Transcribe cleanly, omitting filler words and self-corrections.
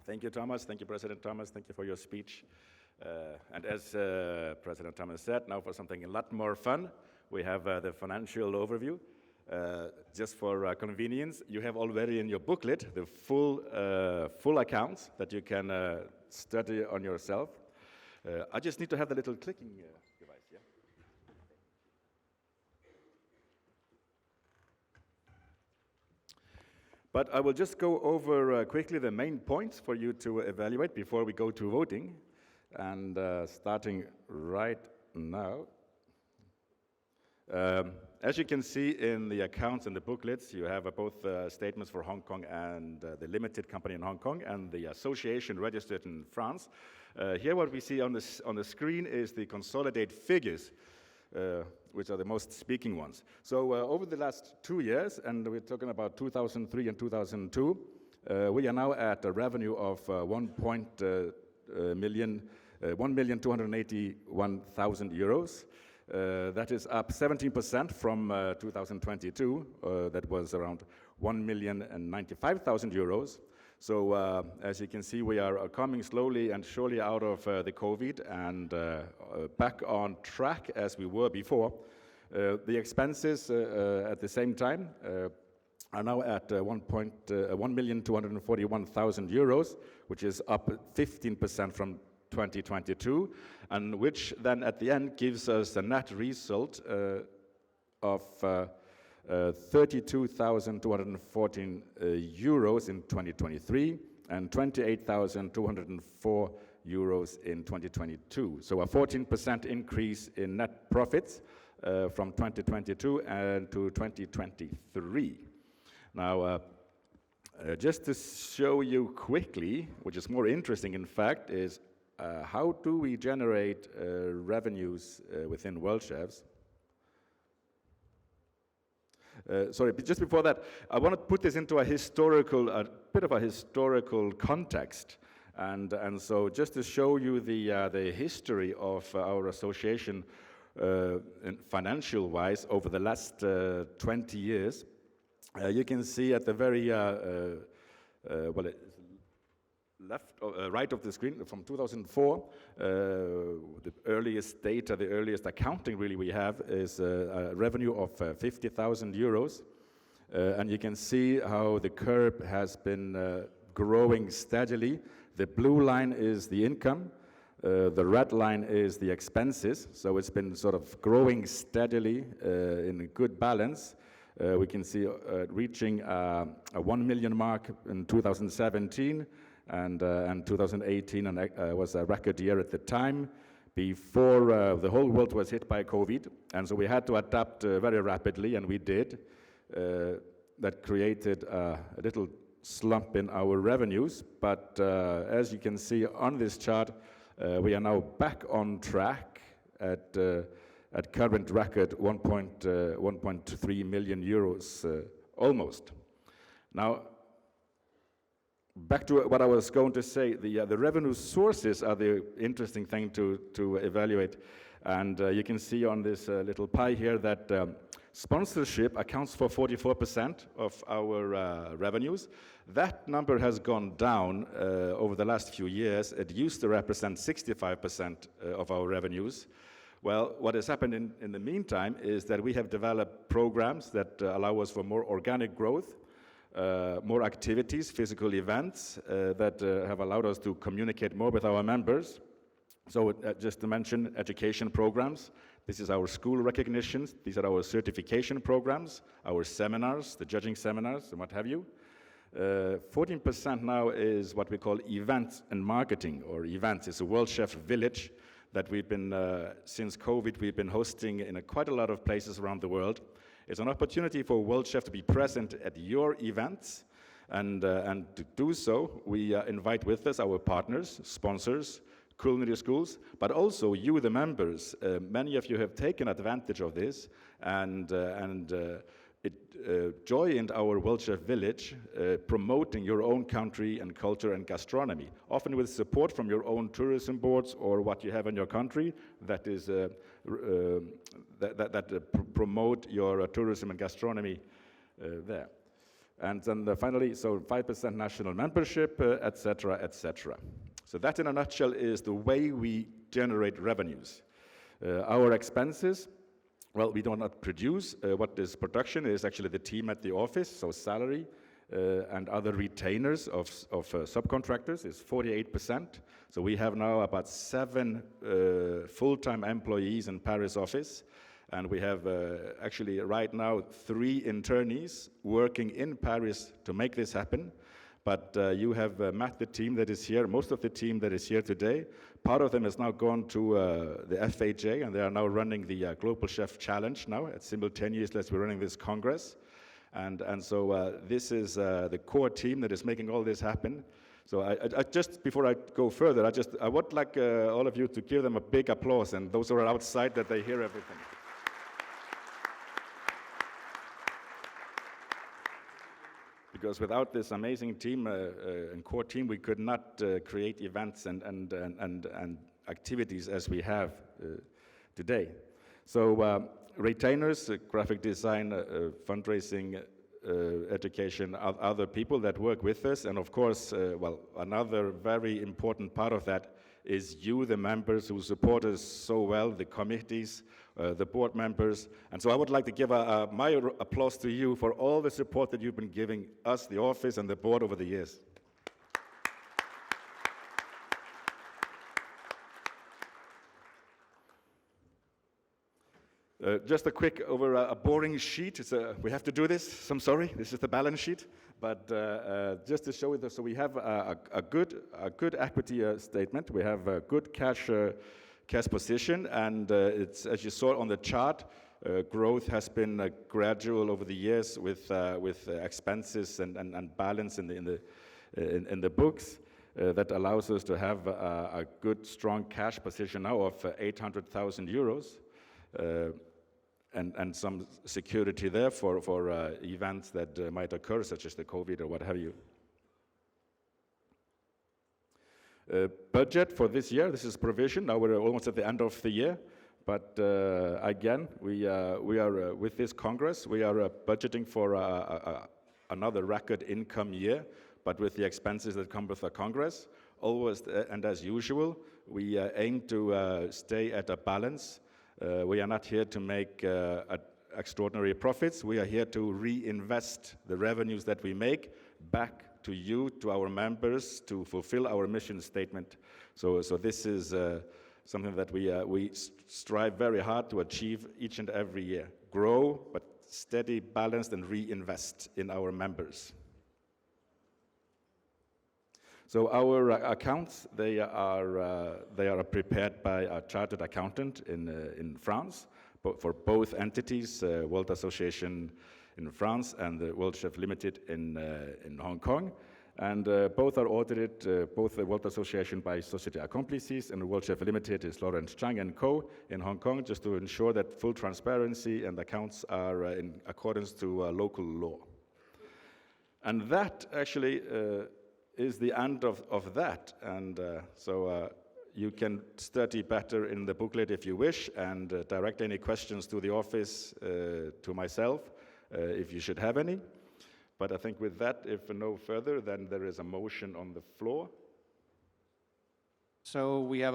Thank you, Thomas. Thank you, President Thomas. Thank you for your speech. And as President Thomas said, now for something a lot more fun, we have the financial overview. Just for convenience, you have already in your booklet the full accounts that you can study on yourself. I just need to have the little clicking device, yeah? But I will just go over quickly the main points for you to evaluate before we go to voting. And starting right now. As you can see in the accounts and the booklets, you have both statements for Hong Kong and the limited company in Hong Kong and the association registered in France. Here what we see on the screen is the consolidated figures, which are the most speaking ones. So over the last 2 years, and we're talking about 2003 and 2002, we are now at a revenue of 1,281,000 euros. That is up 17% from 2022. That was around 1,095,000 euros. So as you can see, we are coming slowly and surely out of the COVID and back on track as we were before. The expenses at the same time are now at 1,241,000 euros, which is up 15% from 2022, and which then at the end gives us a net result of 32,214 euros in 2023 and 28,204 euros in 2022. So a 14% increase in net profits from 2022 and to 2023. Now, just to show you quickly, which is more interesting in fact, is how do we generate revenues within Worldchefs? Sorry, but just before that, I want to put this into a bit of a historical context, and so just to show you the history of our association, financial-wise, over the last 20 years. You can see at the very right of the screen, from 2004, the earliest data, the earliest accounting really we have is a revenue of 50,000 euros. And you can see how the curve has been growing steadily. The blue line is the income, the red line is the expenses, so it's been sort of growing steadily in a good balance. We can see reaching a 1 million mark in 2017, and 2018 was a record year at the time, before the whole world was hit by COVID, and so we had to adapt very rapidly, and we did. That created a little slump in our revenues, but as you can see on this chart, we are now back on track at current record 1.3 million euros almost. Now, back to what I was going to say, the revenue sources are the interesting thing to evaluate. And you can see on this little pie here that sponsorship accounts for 44% of our revenues. That number has gone down over the last few years. It used to represent 65% of our revenues. Well, what has happened in the meantime is that we have developed programs that allow us for more organic growth, more activities, physical events that have allowed us to communicate more with our members. So just to mention education programs, this is our school recognitions, these are our certification programs, our seminars, the judging seminars and what have you. 14% now is what we call events and marketing, or events. It's a Worldchef village that we've been, since COVID, we've been hosting in quite a lot of places around the world. It's an opportunity for Worldchef to be present at your events, and to do so, we invite with us our partners, sponsors, culinary schools, but also you, the members. Many of you have taken advantage of this and joined our Worldchef village, promoting your own country and culture and gastronomy, often with support from your own tourism boards or what you have in your country that is promote your tourism and gastronomy there. And then finally, so 5% national membership, etc., etc. So that in a nutshell is the way we generate revenues. Our expenses, well, we do not produce. What is production is actually the team at the office, so salary and other retainers of subcontractors is 48%. So we have now about 7 full-time employees in Paris office, and we have actually right now 3 internees working in Paris to make this happen. But you have met the team that is here, most of the team that is here today. Part of them has now gone to the FHA, and they are now running the Global Chef Challenge now, simultaneously as we're running this Congress. And so this is the core team that is making all this happen. So I just, before I go further, I would like all of you to give them a big applause, and those who are outside, that they hear everything. Because without this amazing team and core team, we could not create events and activities as we have today. So retainers, graphic design, fundraising, education, other people that work with us, and of course, well, another very important part of that is you, the members who support us so well, the committees, the board members. And so I would like to give my applause to you for all the support that you've been giving us, the office, and the board over the years. Just a quick over a boring sheet. We have to do this, I'm sorry. This is the balance sheet. But just to show you, so we have a good equity statement. We have a good cash position, and it's, as you saw on the chart, growth has been gradual over the years with expenses and balance in the books. That allows us to have a good, strong cash position now of 800,000 euros. And some security there for events that might occur, such as the COVID or what have you. Budget for this year, this is provision. Now we're almost at the end of the year. But again, we are with this Congress, we are budgeting for another record income year, but with the expenses that come with the Congress. Always, and as usual, we aim to stay at a balance. We are not here to make extraordinary profits. We are here to reinvest the revenues that we make back to you, to our members, to fulfill our mission statement. So this is something that we strive very hard to achieve each and every year. Grow, but steady, balanced, and reinvest in our members. So our accounts, they are prepared by a chartered accountant in France, but for both entities, World Association in France and the Worldchefs Limited in Hong Kong. And both are audited, both the World Association by Société Accomplices and the Worldchefs Limited is Lawrence Chang & Co. in Hong Kong, just to ensure that full transparency and accounts are in accordance to local law. And that actually is the end of that, and so you can study better in the booklet if you wish, and direct any questions to the office, to myself, if you should have any. But I think with that, if no further, then there is a motion on the floor. So we have